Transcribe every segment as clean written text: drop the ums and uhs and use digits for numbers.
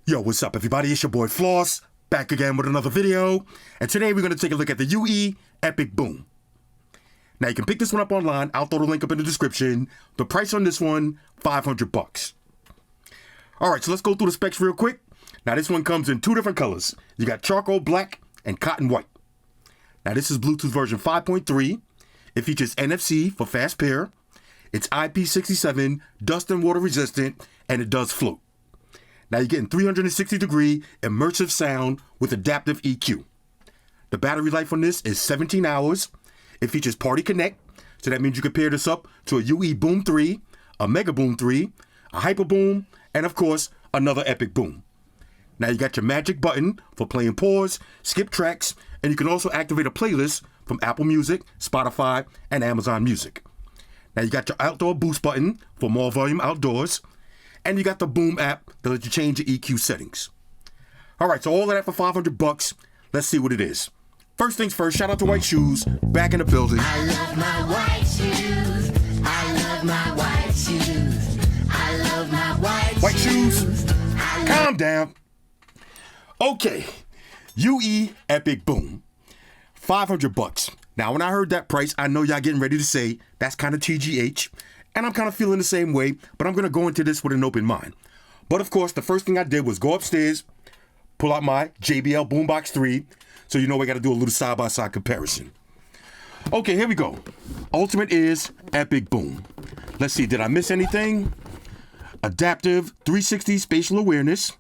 Yo, what's up everybody? It's your boy Floss, back again with another video. And today we're going to take a look at the UE EPICBOOM. Now you can pick this one up online. I'll throw the link up in the description. The price on this one, $500. Alright, so let's go through the specs real quick. Now this one comes in two different colors. You got charcoal black and cotton white. Now this is Bluetooth version 5.3. It features NFC for fast pair. It's IP67, dust and water resistant, and it does float. Now you're getting 360-degree immersive sound with adaptive EQ. The battery life on this is 17 hours. It features Party Connect, so that means you can pair this up to a UE Boom 3, a Mega Boom 3, a Hyper Boom, and of course, another EPICBOOM. Now you got your magic button for playing pause, skip tracks, and you can also activate a playlist from Apple Music, Spotify, and Amazon Music. Now you got your outdoor boost button for more volume outdoors. And you got the Boom app that lets you change your EQ settings. Alright, so all of that for $500. Let's see what it is. First things first, shout out to White Shoes, back in the building. I love my white shoes. I love my white shoes. I love my white shoes. Calm down. Okay, UE EPICBOOM. $500. Now, when I heard that price, I know y'all getting ready to say that's kind of TGH. And I'm kind of feeling the same way, but I'm going to go into this with an open mind. But of course, the first thing I did was go upstairs, pull out my JBL Boombox 3, so you know we got to do a little side-by-side comparison. Okay, here we go. Ultimate is EPICBOOM. Let's see, did I miss anything? Adaptive 360 spatial awareness.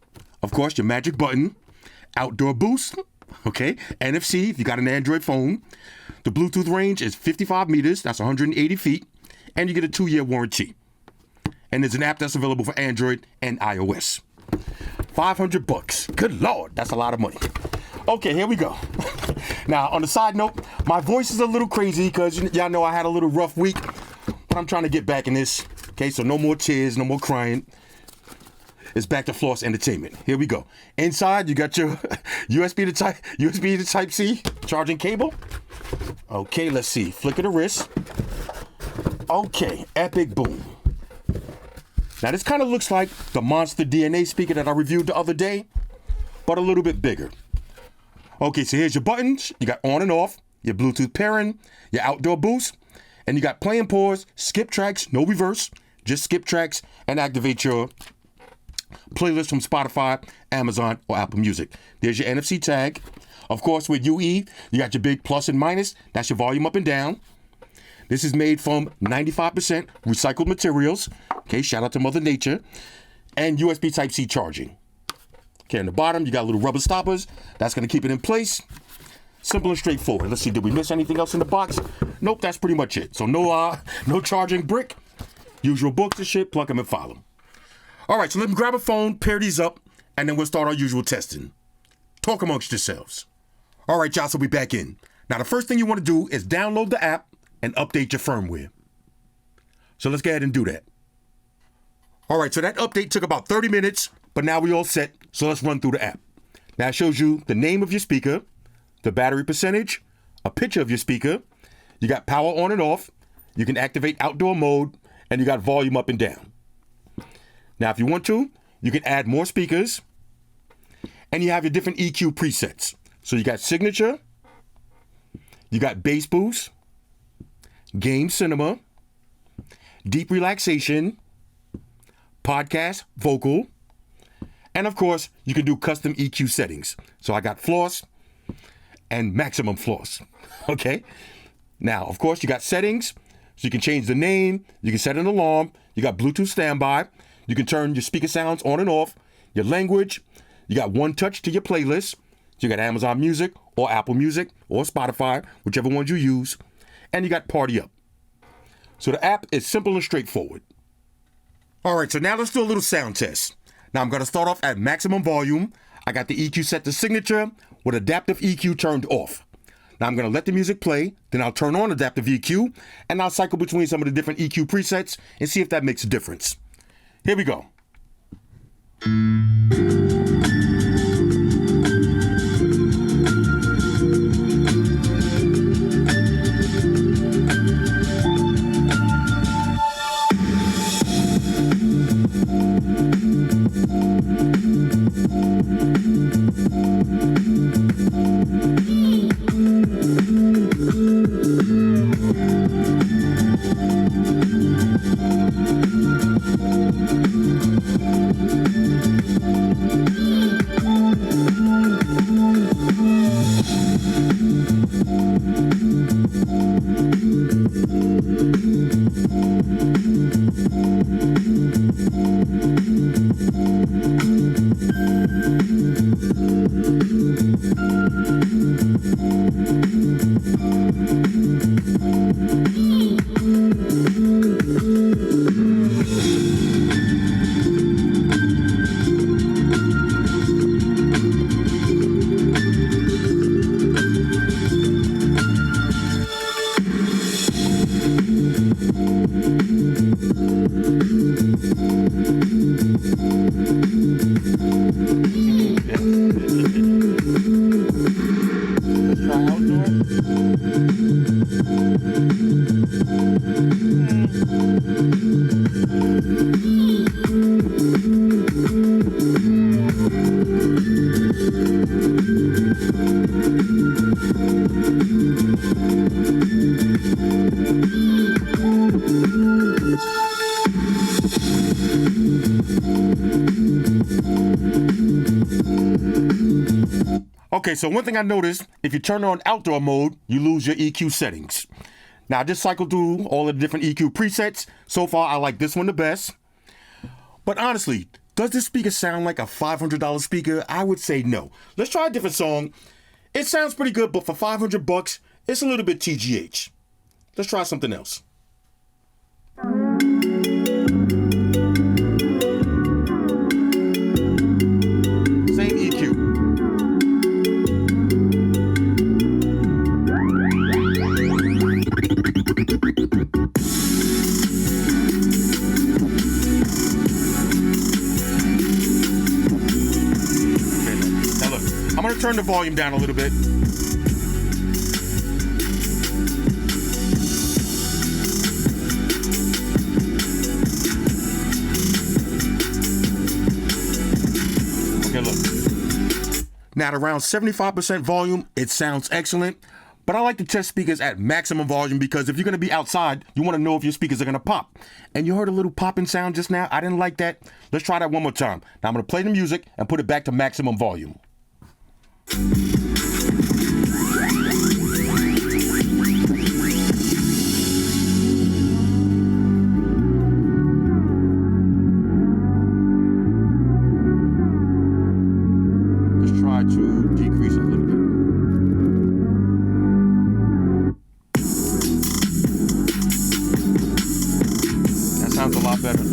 Of course, your magic button. Outdoor boost. Okay, NFC if you got an Android phone. The Bluetooth range is 55 meters, that's 180 feet. And you get a 2-year warranty. And there's an app that's available for Android and iOS. $500. Good Lord, that's a lot of money. Okay, here we go. Now, on the side note, my voice is a little crazy because y'all know I had a little rough week, but I'm trying to get back in this. Okay, so no more tears, no more crying. It's back to Floss Entertainment. Here we go. Inside, you got your USB to Type-C charging cable. Okay, let's see. Flick of the wrist. Okay, EPICBOOM. Now this kind of looks like the Monster DNA speaker that I reviewed the other day, but a little bit bigger. Okay, so here's your buttons. You got on and off, your Bluetooth pairing, your outdoor boost, and you got play and pause, skip tracks, no reverse, just skip tracks and activate your playlist from Spotify, Amazon, or Apple Music. There's your NFC tag. Of course, with UE, you got your big plus and minus. That's your volume up and down. This is made from 95% recycled materials. Okay, shout out to Mother Nature. And USB Type-C charging. Okay, on the bottom, you got little rubber stoppers. That's going to keep it in place. Simple and straightforward. Let's see, did we miss anything else in the box? Nope, that's pretty much it. So no charging brick. Usual books and shit, plug them and follow them. All right, so let me grab a phone, pair these up, and then we'll start our usual testing. Talk amongst yourselves. All right, y'all, so we back in. Now, the first thing you want to do is download the app and update your firmware. So let's go ahead and do that. All right, so that update took about 30 minutes, but now we all set, so let's run through the app. Now it shows you the name of your speaker, the battery percentage, a picture of your speaker, you got power on and off, you can activate outdoor mode, and you got volume up and down. Now if you want to, you can add more speakers, and you have your different EQ presets. So you got signature, you got bass boost, game cinema, deep relaxation, podcast, vocal, and of course, you can do custom EQ settings. So I got floss and maximum floss. Okay? Now, of course, you got settings. So you can change the name, you can set an alarm, you got Bluetooth standby, you can turn your speaker sounds on and off, your language, you got one touch to your playlist. So you got Amazon Music or Apple Music or Spotify, whichever ones you use. And you got Party Up. So the app is simple and straightforward. All right, so now let's do a little sound test. Now I'm going to start off at maximum volume. I got the EQ set to signature with adaptive EQ turned off. Now I'm going to let the music play, then I'll turn on adaptive EQ, and I'll cycle between some of the different EQ presets and see if that makes a difference. Here we go. Let's try outdoor. Okay, so one thing I noticed, if you turn on outdoor mode, you lose your EQ settings. Now, I just cycled through all of the different EQ presets. So far, I like this one the best. But honestly, does this speaker sound like a $500 speaker? I would say no. Let's try a different song. It sounds pretty good, but for $500, it's a little bit TGH. Let's try something else. Same EQ. I'm going to turn the volume down a little bit. Okay, look. Now at around 75% volume, it sounds excellent. But I like to test speakers at maximum volume because if you're going to be outside, you want to know if your speakers are going to pop. And you heard a little popping sound just now. I didn't like that. Let's try that one more time. Now I'm going to play the music and put it back to maximum volume. Let's try to decrease a little bit. That sounds a lot better.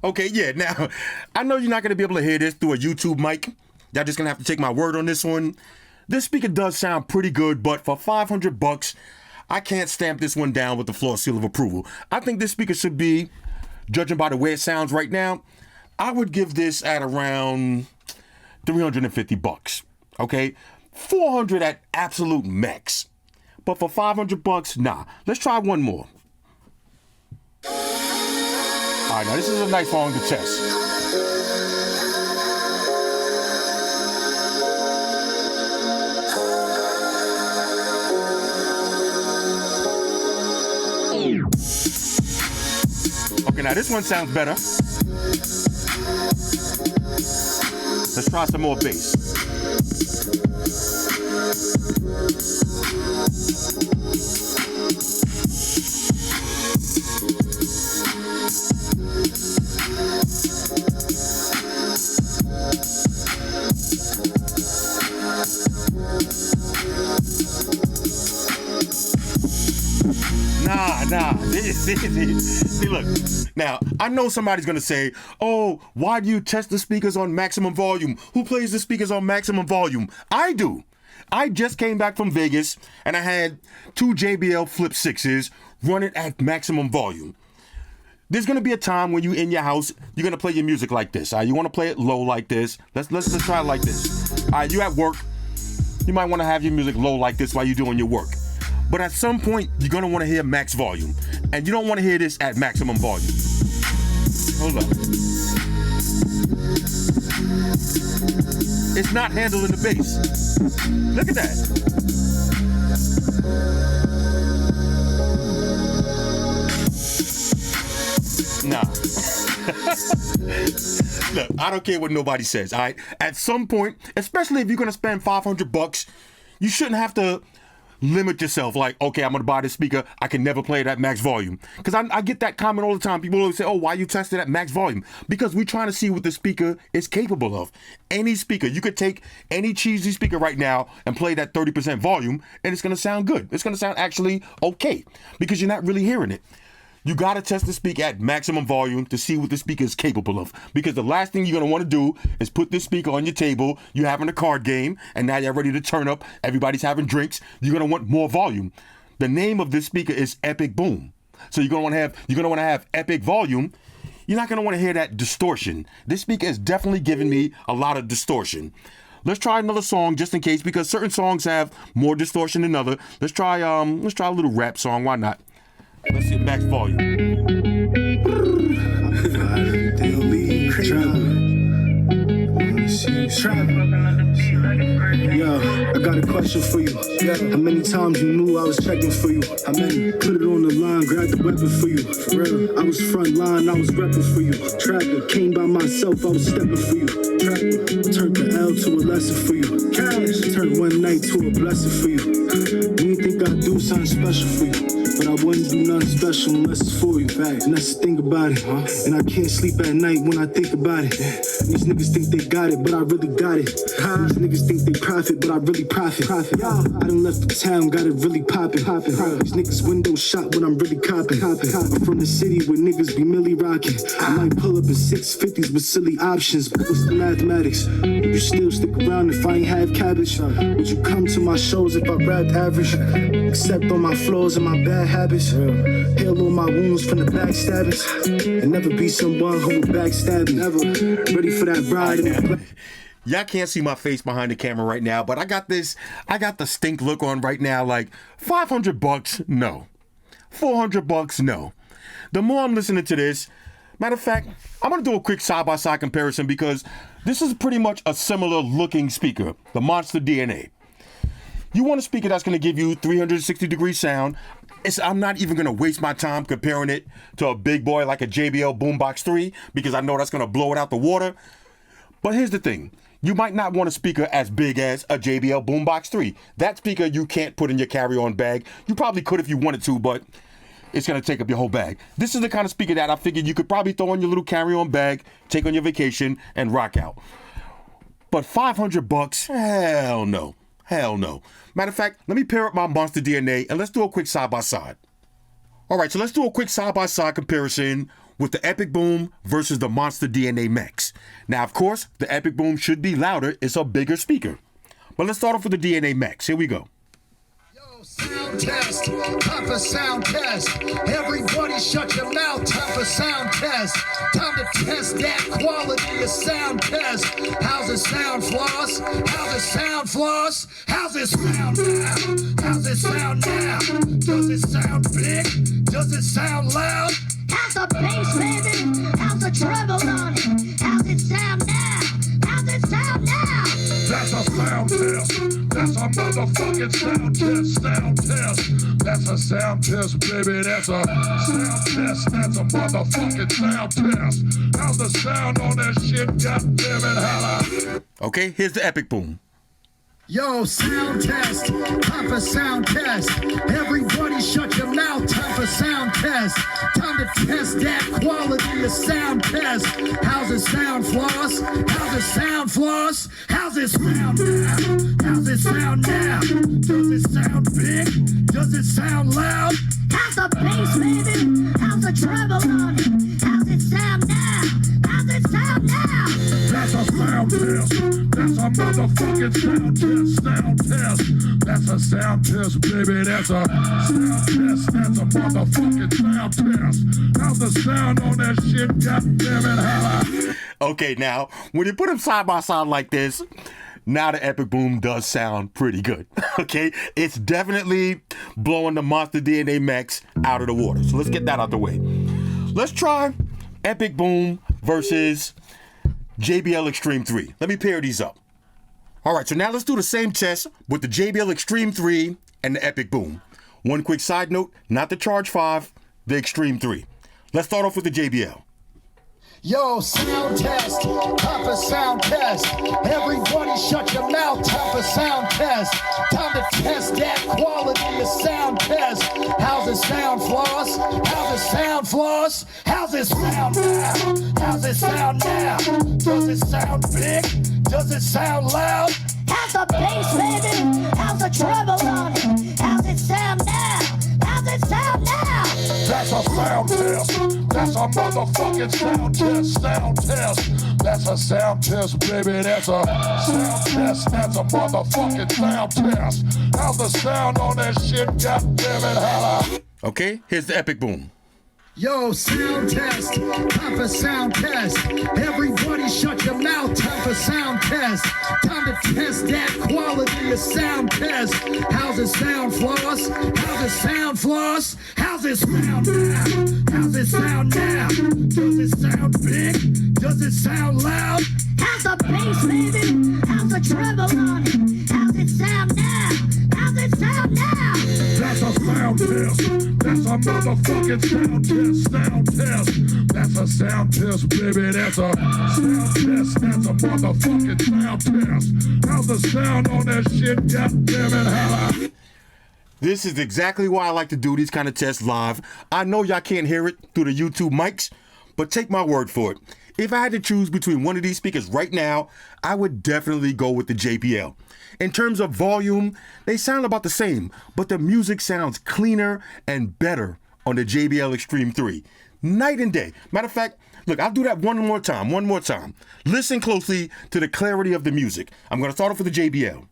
Okay, yeah, now, I know you're not going to be able to hear this through a YouTube mic. Y'all just going to have to take my word on this one. This speaker does sound pretty good, but for $500, I can't stamp this one down with the Floss seal of approval. I think this speaker should be, judging by the way it sounds right now, I would give this at around $350, okay? $400 at absolute max. But for $500, nah. Let's try one more. All right, now this is a nice song to test. Okay, now this one sounds better. Let's try some more bass. Nah. See, look. Now, I know somebody's going to say, oh, why do you test the speakers on maximum volume? Who plays the speakers on maximum volume? I do. I just came back from Vegas, and I had two JBL Flip 6s running at maximum volume. There's going to be a time when you're in your house, you're going to play your music like this. You want to play it low like this. Let's try it like this. You at work, you might want to have your music low like this while you're doing your work. But at some point, you're going to want to hear max volume. And you don't want to hear this at maximum volume. Hold up. It's not handling the bass. Look at that. Nah. Look, I don't care what nobody says, all right? At some point, especially if you're going to spend $500, you shouldn't have to limit yourself. Like, okay, I'm going to buy this speaker. I can never play it at max volume. Because I get that comment all the time. People always say, oh, why you test it at max volume? Because we're trying to see what the speaker is capable of. Any speaker, you could take any cheesy speaker right now and play that 30% volume, and it's going to sound good. It's going to sound actually okay because you're not really hearing it. You got to test the speaker at maximum volume to see what the speaker is capable of. Because the last thing you're going to want to do is put this speaker on your table, you're having a card game, and now you're ready to turn up, everybody's having drinks, you're going to want more volume. The name of this speaker is EPICBOOM. So you're going to want to have epic volume. You're not going to want to hear that distortion. This speaker is definitely giving me a lot of distortion. Let's try another song just in case, because certain songs have more distortion than others. Let's try a little rap song. Why not? Let's see max volume. Yo, I got a question for you. How many times you knew I was checking for you? How many put it on the line, grabbed the weapon for you? For real, I was front line, I was repping for you. Trapper, came by myself, I was stepping for you. Trapper, turned the L to a lesson for you. Cash, turned one night to a blessing for you. You didn't think I'd do something special for you, but I wouldn't do nothing special unless it's for you. And that's the thing about it. And I can't sleep at night when I think about it. These niggas think they got it, but I really got it. These niggas think they profit, but I really profit. I done left the town, got it really poppin'. These niggas window shot when I'm really copping. I'm from the city where niggas be milli rockin'. I might pull up in 650s with silly options, but what's the mathematics? You still stick around if I ain't have cabbage? Would you come to my shows if I rapped average? Except on my flaws and my bad habits. Heal all my wounds from the backstabbings. And never be someone who would backstab me. Never ready for that ride in the Y'all can't see my face behind the camera right now, but I got the stink look on right now, like $500, no. $400, no. The more I'm listening to this, matter of fact, I'm gonna do a quick side-by-side comparison because this is pretty much a similar looking speaker, the Monster DNA. You want a speaker that's gonna give you 360-degree sound. I'm not even gonna waste my time comparing it to a big boy like a JBL Boombox 3 because I know that's gonna blow it out the water. But here's the thing. You might not want a speaker as big as a JBL Boombox 3. That speaker you can't put in your carry-on bag. You probably could if you wanted to, but it's going to take up your whole bag. This is the kind of speaker that I figured you could probably throw in your little carry-on bag, take on your vacation, and rock out. But $500? Hell no. Hell no. Matter of fact, let me pair up my Monster DNA and let's do a quick side-by-side. All right, so let's do a quick side-by-side comparison with the EPICBOOM versus the Monster DNA Max. Now, of course, the EPICBOOM should be louder. It's a bigger speaker. But let's start off with the DNA Max. Here we go. Sound test, time for sound test. Everybody shut your mouth, time for sound test. Time to test that quality of sound test. How's it sound, Floss? How's it sound, Floss? How's it sound now? How's it sound now? Does it sound big? Does it sound loud? How's the bass, baby? How's the treble on it? How's it sound now? How's it sound now? That's a sound test. That's a motherfucking sound test. Sound test. That's a sound test, baby. That's a sound test. That's a motherfucking sound test. How's the sound on that shit? God damn it, holla. Okay, here's the EPICBOOM. Yo, sound test, time for sound test. Everybody shut your mouth, time for sound test. Time to test that quality of sound test. How's it sound, Floss? How's it sound, Floss? How's it sound now? How's it sound now? Does it sound big? Does it sound loud? How's the bass, baby? How's the treble on it? How's it sound now? How's it sound now? That's a sound test. That's a motherfucking sound test. Sound test. That's a sound test, baby. That's a sound test. That's a motherfucking sound test. How's the sound on that shit? God damn it, holla. Okay, now, when you put them side by side like this, now the EPICBOOM does sound pretty good. Okay, it's definitely blowing the Monster DNA Max out of the water. So let's get that out the way. Let's try EPICBOOM versus JBL Extreme 3. Let me pair these up. All right, so now let's do the same test with the JBL Extreme 3 and the EPICBOOM. One quick side note, not the Charge 5, the Extreme 3. Let's start off with the JBL. Yo, sound test, time for sound test. Everybody shut your mouth, time for sound test. Time to test that quality of sound test. How's it sound, Floss? How's it sound, Floss? How's it sound now? How's it sound now? Does it sound big? Does it sound loud? How's the bass, baby? How's the treble on it? How's it sound now? How's it sound now? That's a sound test. That's a motherfucking sound test. Sound test. That's a sound test, baby. That's a sound test. That's a motherfucking sound test. How's the sound on that shit? God damn it, holla. Okay, here's the epic boom. Yo, sound test, time for sound test. Everybody shut your mouth, time for sound test. Time to test that quality of sound test. How's it sound, Floss? How's it sound, Floss? How's it sound now? How's it sound now? Does it sound big? Does it sound loud? How's the bass, baby? How's the treble on it? How's it sound now? How's it sound now? That's a sound test. That's a motherfucking sound test. Sound test. That's a sound test, baby. That's a sound test. That's a motherfucking sound test. How's the sound on that shit? God damn it, holla. This is exactly why I like to do these kind of tests live. I know y'all can't hear it through the YouTube mics, but take my word for it. If I had to choose between one of these speakers right now, I would definitely go with the JBL. In terms of volume, they sound about the same, but the music sounds cleaner and better on the JBL Extreme 3. Night and day. Matter of fact, look, I'll do that one more time. Listen closely to the clarity of the music. I'm going to start off with the JBL.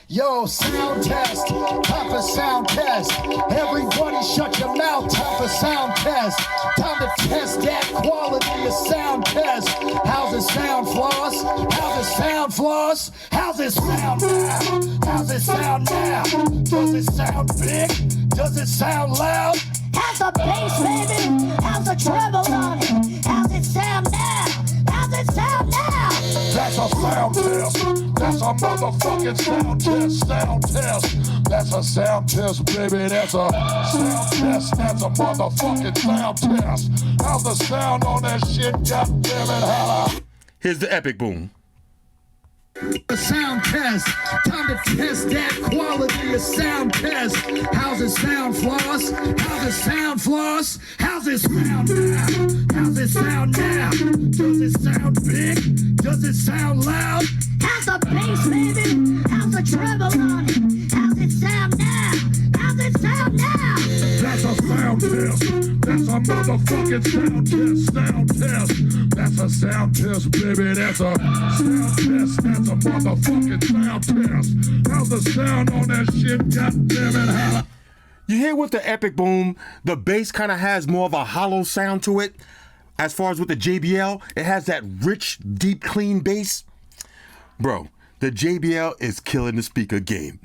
Yo, sound test, time for sound test. Everybody shut your mouth, time for sound test. Time to test that quality of sound test. How's it sound, Floss? How's it sound, Floss? How's it sound now? How's it sound now? Does it sound big? Does it sound loud? How's the bass, baby? How's the treble on it? How's it sound now? How's it sound now? That's a sound test. That's a motherfucking sound test. Sound test. That's a sound test, baby. That's a sound test. That's a motherfucking sound test. How's the sound on that shit? God damn it, holla. Here's the epic boom. A sound test, time to test that quality of sound test. How's it sound, Floss? How's it sound, Floss? How's it sound now? How's it sound now? Does it sound big? Does it sound loud? How's the bass, baby? How's the treble on it? How's it sound now? How's it sound now? That's a sound test. That's a motherfucking sound test. Sound test. That's a sound test, baby. That's a sound test. That's a motherfucking sound test. How's the sound on that shit? God damn it, holla. You hear with the epic boom, the bass kind of has more of a hollow sound to it. As far as with the JBL, it has that rich, deep, clean bass. Bro, the JBL is killing the speaker game.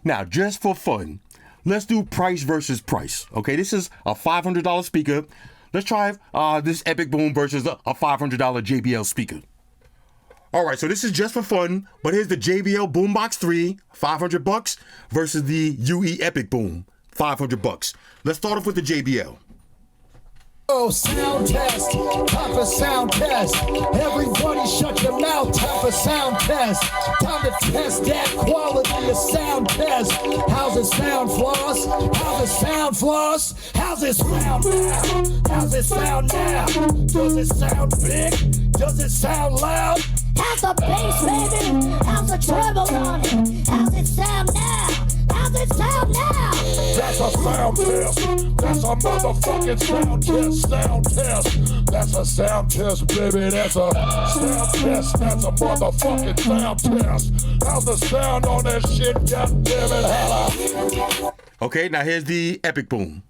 Now, just for fun, let's do price versus price. Okay, this is a $500 speaker. Let's try this epic boom versus a $500 JBL speaker. All right, so this is just for fun, but here's the JBL Boombox 3, $500 versus the UE Epic Boom, $500. Let's start off with the JBL. Oh, sound test, time for sound test. Everybody shut your mouth, time for sound test. Time to test that quality of sound test. How's it sound, Floss? How's it sound, Floss? How's it sound now? How's it sound now? Does it sound big? Does it sound loud? How's the bass, baby? How's the treble on it? How's it sound now? How's it sound now? That's a sound test. That's a motherfucking sound test. Sound test. That's a sound test, baby. That's a sound test. That's a motherfucking sound test. How's the sound on that shit? God damn it, holla. Okay, now here's the epic boom.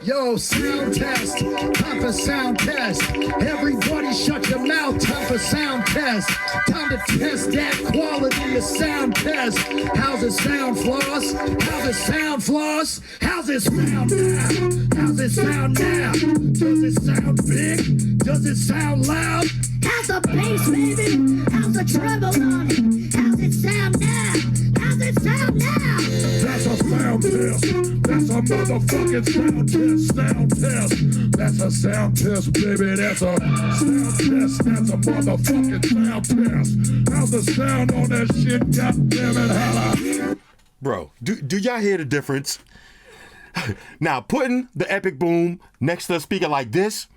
Yo, sound test, time for sound test. Everybody shut your mouth, time for sound test. Time to test that quality of sound test. How's it sound, Floss? How's it sound, Floss? How's it sound now? How's it sound now? Does it sound big? Does it sound loud? How's the bass, baby? How's the treble on it? How's it sound now? How's it sound now? That's a sound test. That's a motherfucking sound test, sound test. That's a sound test, baby. That's a sound test. That's a motherfucking sound test. How's the sound on that shit? God damn it, holla. Bro, do y'all hear the difference? Now, putting the EPICBOOM next to a speaker like this,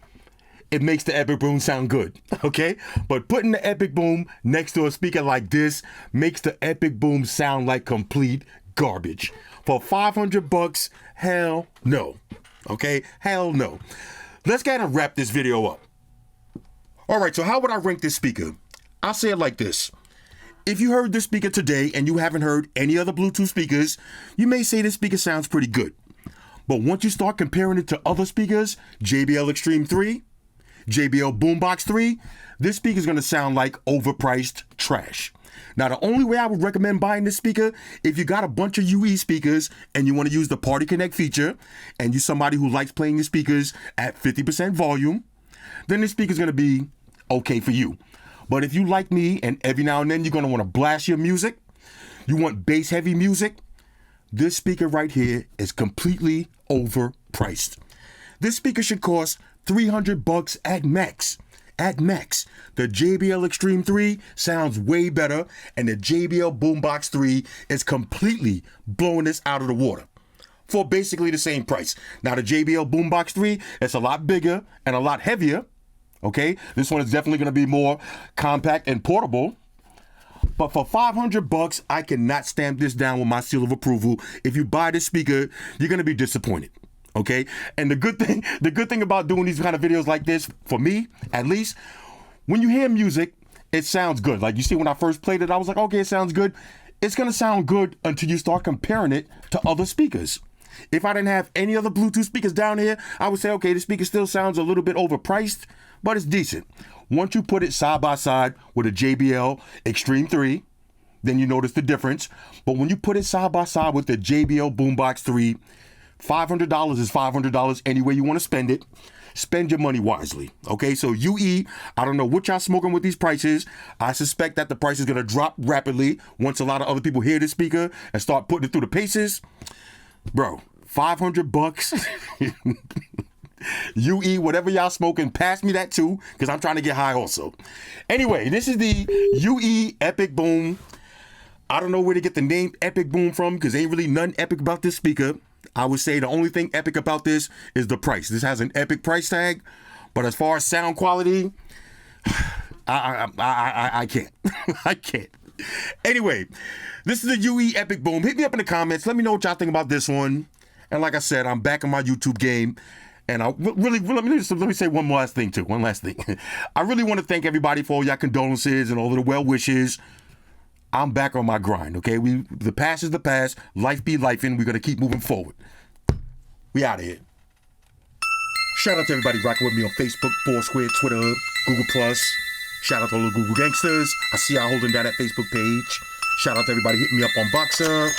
it makes the EPICBOOM sound good, okay? But putting the EPICBOOM next to a speaker like this makes the EPICBOOM sound like complete garbage. For $500, hell no, okay? Hell no. Let's go ahead and wrap this video up. All right, so how would I rank this speaker? I'll say it like this. If you heard this speaker today and you haven't heard any other Bluetooth speakers, you may say this speaker sounds pretty good. But once you start comparing it to other speakers, JBL Extreme 3, JBL Boombox 3, this speaker is going to sound like overpriced trash. Now, the only way I would recommend buying this speaker, if you got a bunch of UE speakers and you want to use the Party Connect feature, and you're somebody who likes playing your speakers at 50% volume, then this speaker is going to be okay for you. But if you like me and every now and then you're going to want to blast your music, you want bass heavy music, this speaker right here is completely overpriced. This speaker should cost $300 at max. At max. The JBL Extreme 3 sounds way better, and the JBL Boombox 3 is completely blowing this out of the water for basically the same price. Now, the JBL Boombox 3 is a lot bigger and a lot heavier. Okay, this one is definitely going to be more compact and portable. But for $500, I cannot stamp this down with my seal of approval. If you buy this speaker, you're going to be disappointed. Okay, and the good thing about doing these kind of videos like this, for me at least, when you hear music, it sounds good. Like you see, when I first played it, I was like, okay, it sounds good. It's going to sound good until you start comparing it to other speakers. If I didn't have any other Bluetooth speakers down here, I would say, okay, the speaker still sounds a little bit overpriced, but it's decent. Once you put it side by side with a JBL Extreme 3, then you notice the difference. But when you put it side by side with the JBL Boombox 3, $500 is $500 any way you want to spend it. Spend your money wisely, okay? So UE, I don't know what y'all smoking with these prices. I suspect that the price is going to drop rapidly once a lot of other people hear this speaker and start putting it through the paces. Bro, $500. UE, whatever y'all smoking, pass me that too, because I'm trying to get high also. Anyway, this is the UE EPICBOOM. I don't know where to get the name EPICBOOM from, because ain't really nothing epic about this speaker. I would say the only thing epic about this is the price. This has an epic price tag, but as far as sound quality, I can't. I can't. Anyway, this is the UE EPICBOOM. Hit me up in the comments. Let me know what y'all think about this one. And like I said, I'm back in my YouTube game. And I really, let me say one last thing too. One last thing. I really want to thank everybody for all y'all condolences and all of the well wishes. I'm back on my grind, okay? The past is the past. Life be lifing. We're going to keep moving forward. We out of here. Shout out to everybody rocking with me on Facebook, Foursquare, Twitter, Google+. Shout out to all the Google gangsters. I see y'all holding down that Facebook page. Shout out to everybody hitting me up on Boxer.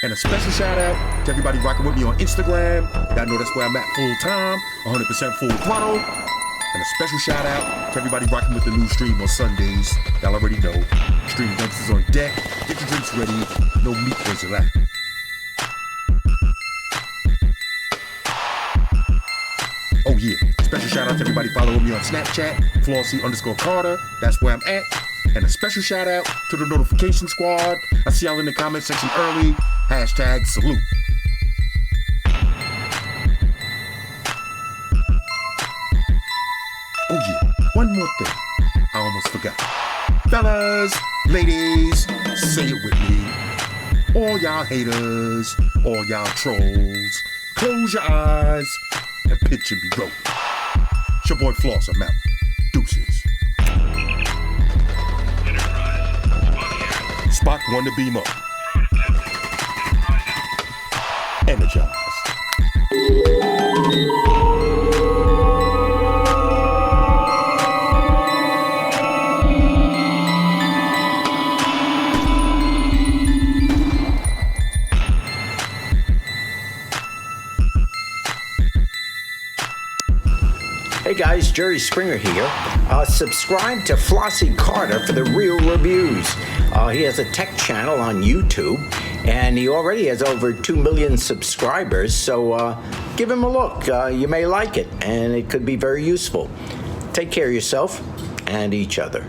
And a special shout out to everybody rocking with me on Instagram. Y'all know that's where I'm at full time, 100% full throttle. And a special shout out to everybody rocking with the new stream on Sundays. Y'all already know. Stream gangsters on deck. Get your drinks ready. No meat was allowed. Oh yeah. Special shout out to everybody following me on Snapchat, Flossy_Carter. That's where I'm at. And a special shout out to the notification squad. I see y'all in the comment section early. Hashtag salute. Oh yeah, one more thing. I almost forgot. Fellas, ladies, say it with me. All y'all haters, all y'all trolls, close your eyes and picture me rolling. It's your boy Floss, I'm out. Deuces. Spock won the beam up. Energize. Hey guys, Jerry Springer here. Subscribe to Flossy Carter for the real reviews. He has a tech channel on YouTube, And he already has over 2 million subscribers, so give him a look. You may like it, and it could be very useful. Take care of yourself and each other.